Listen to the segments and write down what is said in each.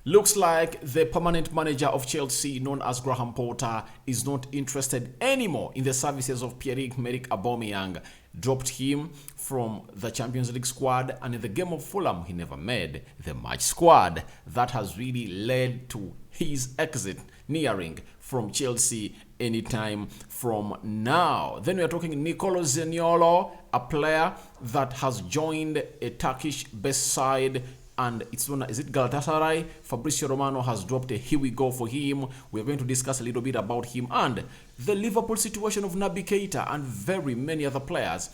Looks like the permanent manager of Chelsea, known as Graham Potter, is not interested anymore in the services of Pierre-Emerick Aubameyang. Dropped him from the Champions League squad, and in the game of Fulham, he never made the match squad. That has really led to his exit nearing from Chelsea anytime from now. Then we are talking Nicolo Zaniolo, a player that has joined a Turkish-based side, and it's known, is it Galatasaray? Fabrizio Romano has dropped a here we go for him. We're going to discuss a little bit about him and the Liverpool situation of Naby Keita and very many other players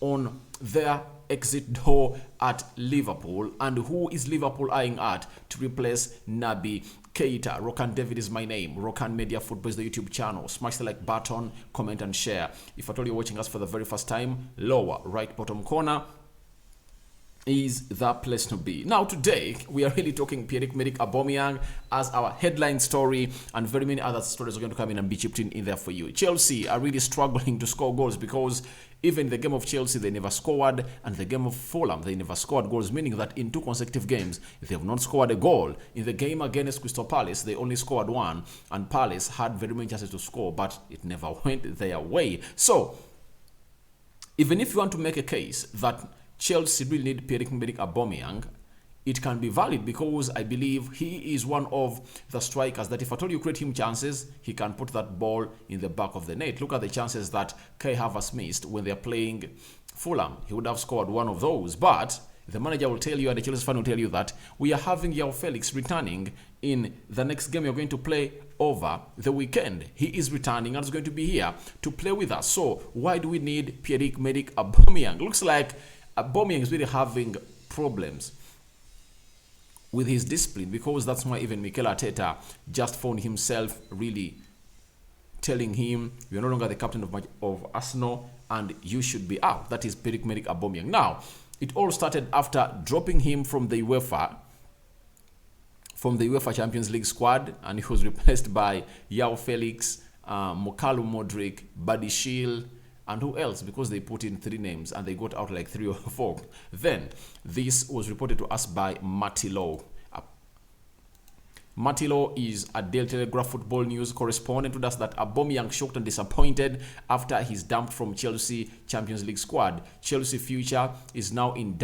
on their exit door at Liverpool, and who is Liverpool eyeing at to replace Naby Keita. Rokani David is my name. Rokani Media Football is the YouTube channel. Smash the like button, comment and share. If at all you're watching us for the very first time, lower right bottom corner is the place to be. Now today we are really talking Pierre-Emerick Aubameyang as our headline story, and very many other stories are going to come in and be chipped in there for you. Chelsea are really struggling to score goals because even the game of Chelsea they never scored, and the game of Fulham they never scored goals, meaning that in 2 consecutive games they have not scored a goal. In the game against Crystal Palace they only scored 1, and Palace had very many chances to score, but it never went their way. So even if you want to make a case that Chelsea really need Pierre-Emerick Aubameyang, it can be valid because I believe he is one of the strikers that if at all you create him chances, he can put that ball in the back of the net. Look at the chances that Kai Havertz missed when they're playing Fulham. He would have scored one of those, but the manager will tell you and the Chelsea fan will tell you that we are having João Felix returning in the next game you're going to play over the weekend. He is returning and is going to be here to play with us. So why do we need Pierre-Emerick Aubameyang? Looks like Aubameyang is really having problems with his discipline, because that's why even Mikel Arteta just found himself really telling him, you're no longer the captain of Arsenal and you should be out. That is Pierre-Emerick Aubameyang. Now, it all started after dropping him from the UEFA Champions League squad, and he was replaced by João Felix, Mokalo Modric, Buddy Shield, and who else, because they put in 3 names and they got out like 3 or 4. Then this was reported to us by Matilo. Matilo is a Daily Telegraph football news correspondent who does that Aubameyang shocked and disappointed after he's dumped from Chelsea Champions League squad. Chelsea future is now in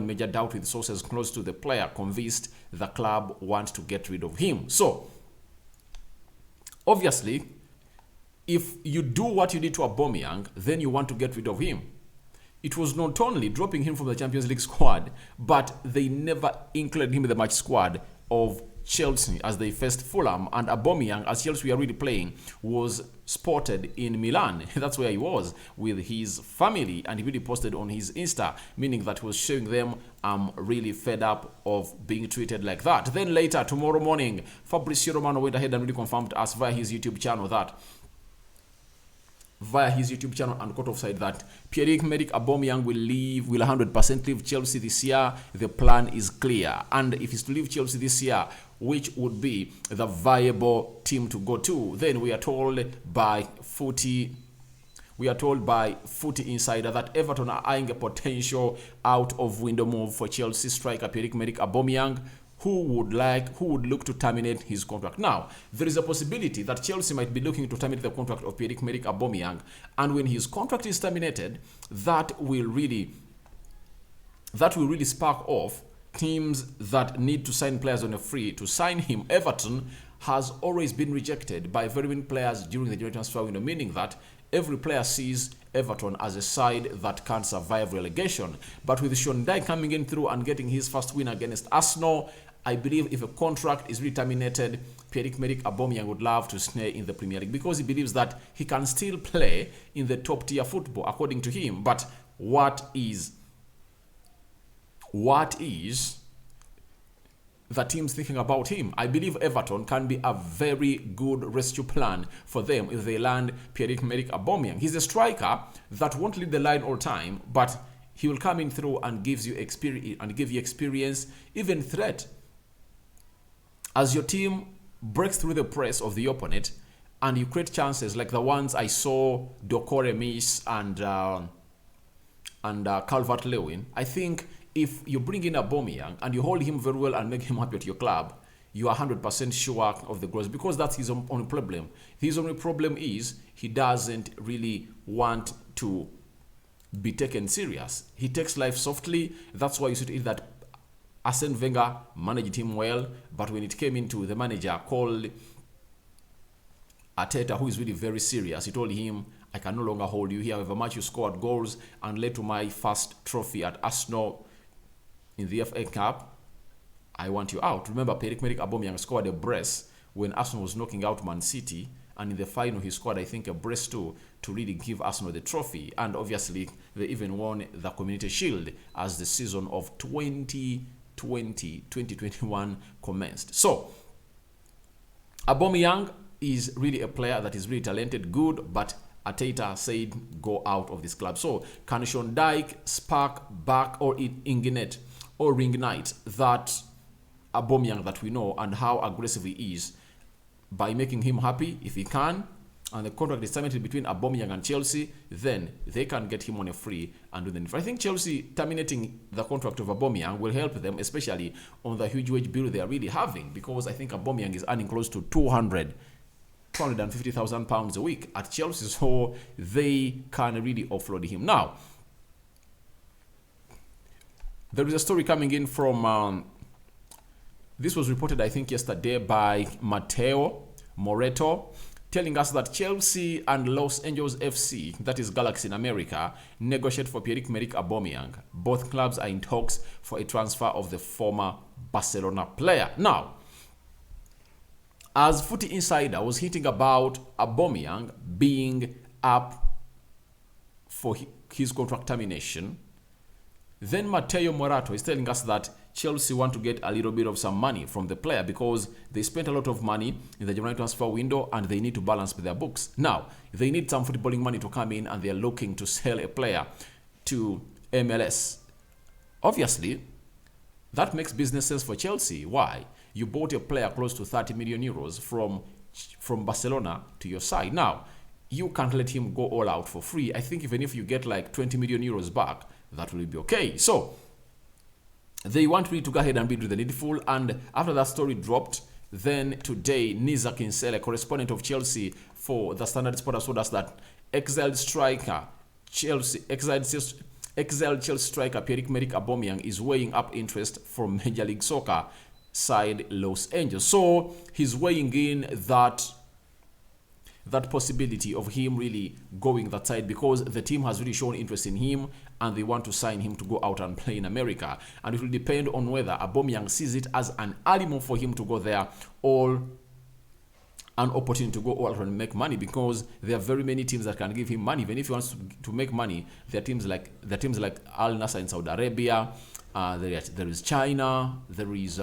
major doubt, with sources close to the player convinced the club wants to get rid of him. So obviously, if you do what you did to Aubameyang, then you want to get rid of him. It was not only dropping him from the Champions League squad, but they never included him in the match squad of Chelsea as they faced Fulham, and Aubameyang, as Chelsea were really playing, was spotted in Milan. That's where he was with his family, and he really posted on his Insta, meaning that he was showing them, I'm really fed up of being treated like that. Then later, tomorrow morning, Fabrizio Romano went ahead and really confirmed to us via his YouTube channel and got offside that Pierre-Emerick Aubameyang will 100% leave Chelsea this year. The plan is clear, and if he's to leave Chelsea this year, which would be the viable team to go to, then we are told by Footy Insider that Everton are eyeing a potential out of window move for Chelsea striker Pierre-Emerick Aubameyang, who would look to terminate his contract. Now, there is a possibility that Chelsea might be looking to terminate the contract of Pierre-Emerick Aubameyang, and when his contract is terminated, that will really spark off teams that need to sign players on a free to sign him. Everton has always been rejected by very many players during the January transfer window, meaning that every player sees Everton as a side that can't survive relegation. But with Sean Dyche coming in through and getting his first win against Arsenal, I believe if a contract is really terminated, Pierre-Emerick Aubameyang would love to stay in the Premier League because he believes that he can still play in the top tier football, according to him. But what is the team's thinking about him? I believe Everton can be a very good rescue plan for them if they land Pierre-Emerick Aubameyang. He's a striker that won't lead the line all time, but he will come in through and give you experience, even threat. As your team breaks through the press of the opponent and you create chances like the ones I saw Doucouré miss and Calvert-Lewin, I think if you bring in Aubameyang and you hold him very well and make him happy at your club, you are 100% sure of the growth, because that's his only problem. His only problem is he doesn't really want to be taken serious. He takes life softly. That's why you see that Arsene Wenger managed him well, but when it came into the manager called Arteta, who is really very serious, he told him, I can no longer hold you here. However much you scored goals and led to my first trophy at Arsenal in the FA Cup, I want you out. Remember, Pierre-Emerick Aubameyang scored a brace when Arsenal was knocking out Man City, and in the final he scored, I think, a brace too, to really give Arsenal the trophy. And obviously they even won the Community Shield as the season of 2020-2021 commenced. So Aubameyang is really a player that is really talented, good, but Arteta said go out of this club. So can Sean Dyche spark back or ignite that Aubameyang that we know and how aggressive he is by making him happy? If he can, and the contract is terminated between Aubameyang and Chelsea, then they can get him on a free and do the. I think Chelsea terminating the contract of Aubameyang will help them, especially on the huge wage bill they are really having, because I think Aubameyang is earning close to £250,000 a week at Chelsea, so they can really offload him. Now, there is a story coming in from, this was reported, I think, yesterday by Matteo Moretto, telling us that Chelsea and Los Angeles FC, that is Galaxy in America, negotiate for Pierre-Emerick Aubameyang. Both clubs are in talks for a transfer of the former Barcelona player. Now, as Footy Insider was hinting about Aubameyang being up for his contract termination, then Matteo Moretto is telling us that Chelsea want to get a little bit of some money from the player because they spent a lot of money in the January transfer window and they need to balance with their books. Now, they need some footballing money to come in and they're looking to sell a player to MLS. Obviously, that makes business sense for Chelsea. Why? You bought a player close to 30 million euros from Barcelona to your side. Now, you can't let him go all out for free. I think even if you get like 20 million euros back, that will be okay. So, they want really to go ahead and bid with the needful. And after that story dropped, then today, Niza Kinsella, correspondent of Chelsea for the Standard Sport, told us that exiled Chelsea striker Pierre-Emerick Aubameyang is weighing up interest from Major League Soccer side Los Angeles. So he's weighing in that possibility of him really going that side because the team has really shown interest in him and they want to sign him to go out and play in America. And it will depend on whether Aubameyang sees it as an early move for him to go there or an opportunity to go all out and make money, because there are very many teams that can give him money. Even if he wants to make money, there are teams like Al Nassr in Saudi Arabia, there is China, there is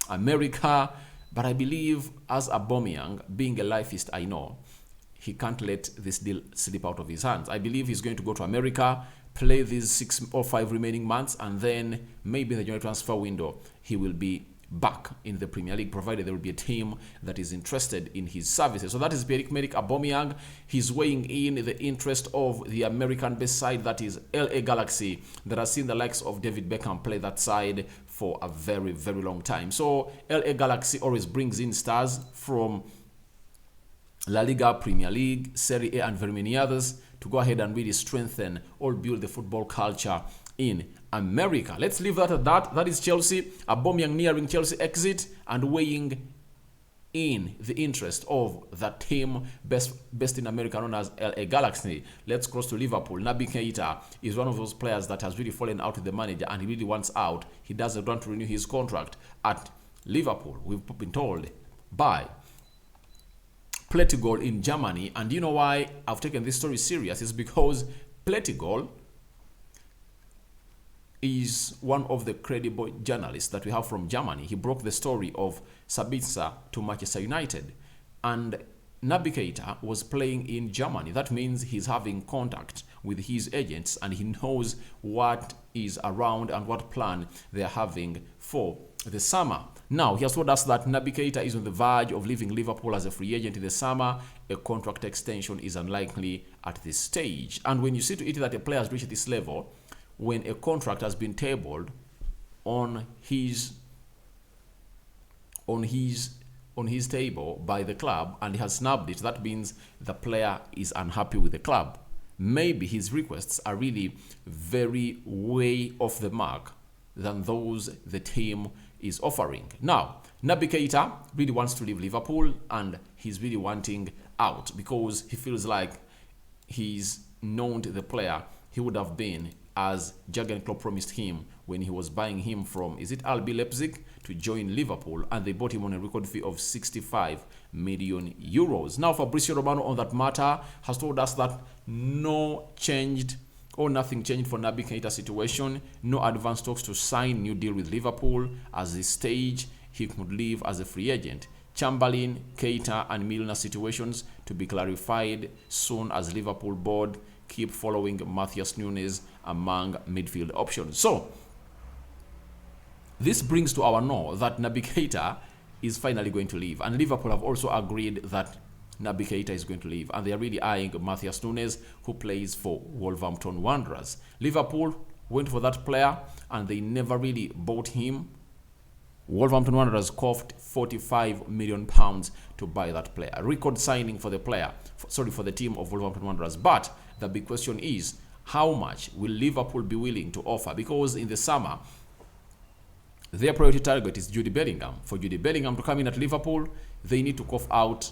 America. But I believe as Aubameyang, being a lifeist, I know he can't let this deal slip out of his hands. I believe he's going to go to America, play these 6 or 5 remaining months, and then maybe in the January transfer window, he will be back in the Premier League, provided there will be a team that is interested in his services. So that is Pierre-Emerick Aubameyang. He's weighing in the interest of the American-based side, that is LA Galaxy, that has seen the likes of David Beckham play that side for a very, very long time. So LA Galaxy always brings in stars from La Liga, Premier League, Serie A, and very many others to go ahead and really strengthen or build the football culture in America. Let's leave that at that. That is Chelsea. Aubameyang nearing Chelsea exit and weighing in the interest of the team best in America, known as LA Galaxy. Let's cross to Liverpool. Naby Keita is one of those players that has really fallen out with the manager and he really wants out. He doesn't want to renew his contract at Liverpool. We've been told by Plettigol in Germany. And you know why I've taken this story serious? It's because Plettigol is one of the credible journalists that we have from Germany. He broke the story of Sabitzer to Manchester United. And Naby Keita was playing in Germany. That means he's having contact with his agents and he knows what is around and what plan they're having for the summer. Now, he has told us that Naby Keita is on the verge of leaving Liverpool as a free agent in the summer. A contract extension is unlikely at this stage. And when you see to it that a player has reached this level, when a contract has been tabled on his on his table by the club and he has snubbed it, that means the player is unhappy with the club. Maybe his requests are really very way off the mark than those the team is offering. Now, Naby Keita really wants to leave Liverpool and he's really wanting out because he feels like he's known the player he would have been as Jurgen Klopp promised him when he was buying him from, is it RB Leipzig, to join Liverpool, and they bought him on a record fee of 65 million euros. Now, Fabrizio Romano on that matter has told us that nothing changed for Naby Keita's situation. No advanced talks to sign new deal with Liverpool. As this stage, he could leave as a free agent. Chamberlain, Keita and Milner situations to be clarified soon as Liverpool board keep following Matheus Nunes among midfield options. So, this brings to our know that Naby Keita is finally going to leave. And Liverpool have also agreed that Naby Keita is going to leave. And they are really eyeing Matheus Nunes, who plays for Wolverhampton Wanderers. Liverpool went for that player and they never really bought him. Wolverhampton Wanderers coughed £45 million to buy that player. A record signing for the for the team of Wolverhampton Wanderers. But the big question is, how much will Liverpool be willing to offer? Because in the summer, their priority target is Jude Bellingham. For Jude Bellingham to come in at Liverpool, they need to cough out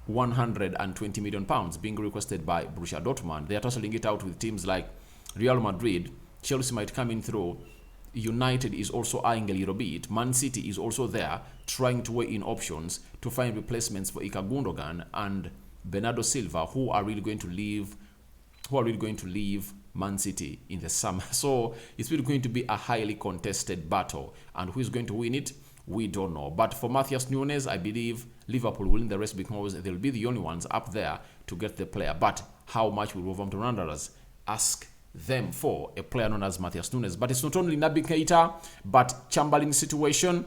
£120 million being requested by Borussia Dortmund. They are tussling it out with teams like Real Madrid. Chelsea might come in through. United is also eyeing a little bit. Man City is also there trying to weigh in options to find replacements for Ilkay Gundogan and Bernardo Silva, who are really going to leave Man City in the summer. So it's really going to be a highly contested battle, and who is going to win it, we don't know. But for Matheus Nunes, I believe Liverpool will win the rest because they'll be the only ones up there to get the player. But how much will Wolverhampton Wanderers ask them for a player known as Matheus Nunes? But it's not only Naby Keita, but Chamberlain's situation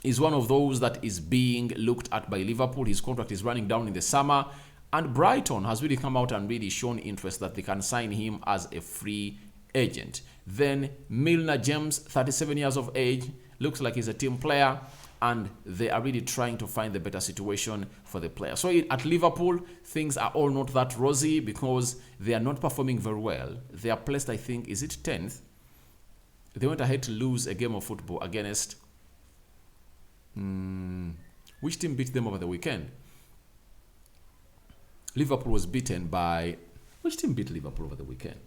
is one of those that is being looked at by Liverpool. His contract is running down in the summer, and Brighton has really come out and really shown interest that they can sign him as a free agent. Then Milner James, 37 years of age, looks like he's a team player, and they are really trying to find the better situation for the player. So at Liverpool, things are all not that rosy because they are not performing very well. They are placed, I think, is it 10th? They went ahead to lose a game of football against... which team beat them over the weekend? Liverpool was beaten by... Which team beat Liverpool over the weekend?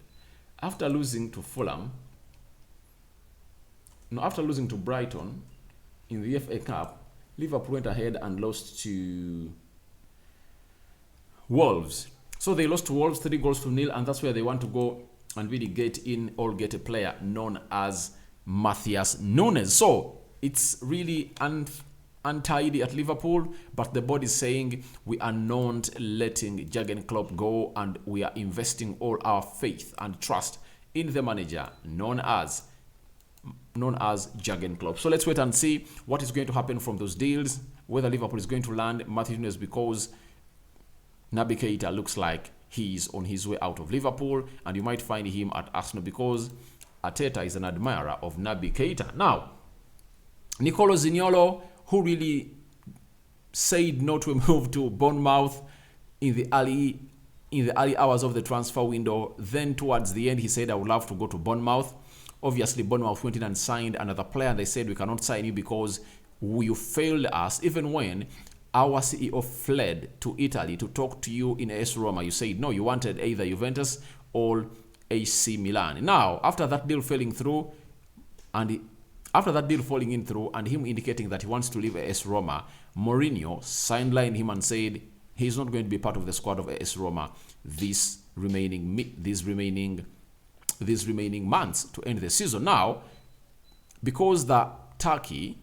After losing to Fulham... No, after losing to Brighton in the FA Cup, Liverpool went ahead and lost to Wolves. So they lost to Wolves 3-0, and that's where they want to go and really get a player known as Matheus Nunes. So it's really untidy at Liverpool, but the board is saying we are not letting Jurgen Klopp go, and we are investing all our faith and trust in the manager known as Jurgen Klopp. So let's wait and see what is going to happen from those deals, whether Liverpool is going to land Matheus Nunes, because Naby Keita looks like he's on his way out of Liverpool, and you might find him at Arsenal because Arteta is an admirer of Naby Keita. Now, Nicolo Zaniolo, who really said no to a move to Bournemouth in the early hours of the transfer window. Then towards the end, he said, I would love to go to Bournemouth. Obviously, Bournemouth went in and signed another player. They said, we cannot sign you because you failed us. Even when our CEO fled to Italy to talk to you in AS Roma, you said no, you wanted either Juventus or AC Milan. Now, after that deal falling through, and him indicating that he wants to leave AS Roma, Mourinho sidelined him and said he's not going to be part of the squad of AS Roma these remaining months to end the season. Now, because the Turkey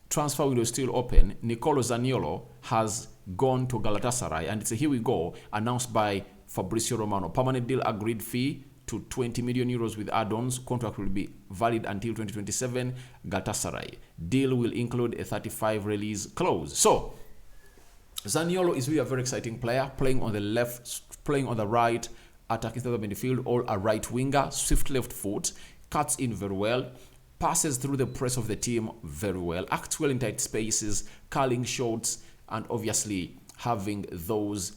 transfer window is still open, Nicolo Zaniolo has gone to Galatasaray, and it's a here we go announced by Fabrizio Romano. Permanent deal, agreed fee to 20 million euros with add-ons. Contract will be valid until 2027. Galatasaray deal will include a 35 release clause. So Zaniolo is really a very exciting player, playing on the left, playing on the right, attacking the midfield, or a right winger, swift left foot, cuts in very well. passes through the press of the team very well, acts well in tight spaces, curling shots, and obviously having those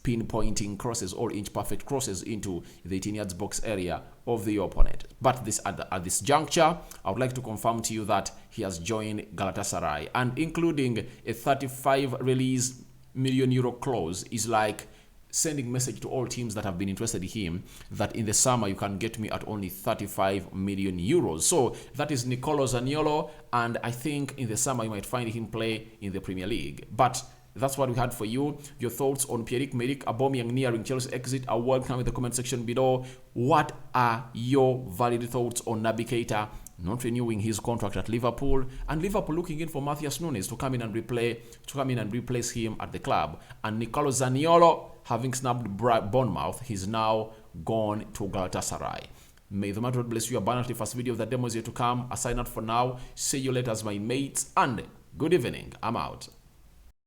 pinpointing crosses or inch perfect crosses into the 18 yards box area of the opponent. But at this juncture, I would like to confirm to you that he has joined Galatasaray, and including a 35 release million euro clause is like sending message to all teams that have been interested in him that in the summer you can get me at only 35 million euros. So that is Nicolo Zaniolo, and I think in the summer you might find him play in the Premier League. But that's what we had for you. Your thoughts on Pierre-Emerick Aubameyang nearing Chelsea exit are welcome in the comment section below. What are your valid thoughts on Naby Keita not renewing his contract at Liverpool, and Liverpool looking in for Matthias Nunes to come in and replace him at the club, and Nicolo Zaniolo having snapped Bournemouth, he's now gone to Galatasaray. May the Lord bless you abundantly. First video of the demo is yet to come. I sign out for now. See you later, my mates, and good evening. I'm out.